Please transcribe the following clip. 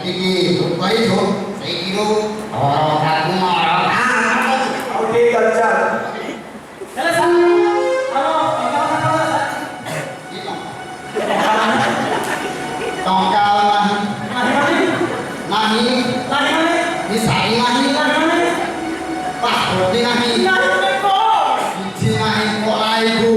iki bayi yo saiki yo ora aku ora Oke, Ganjar. Selesai. Halo, Ito. Tongkal nahi nisai nahi Pak Roti nahi Iji nahi kolaiku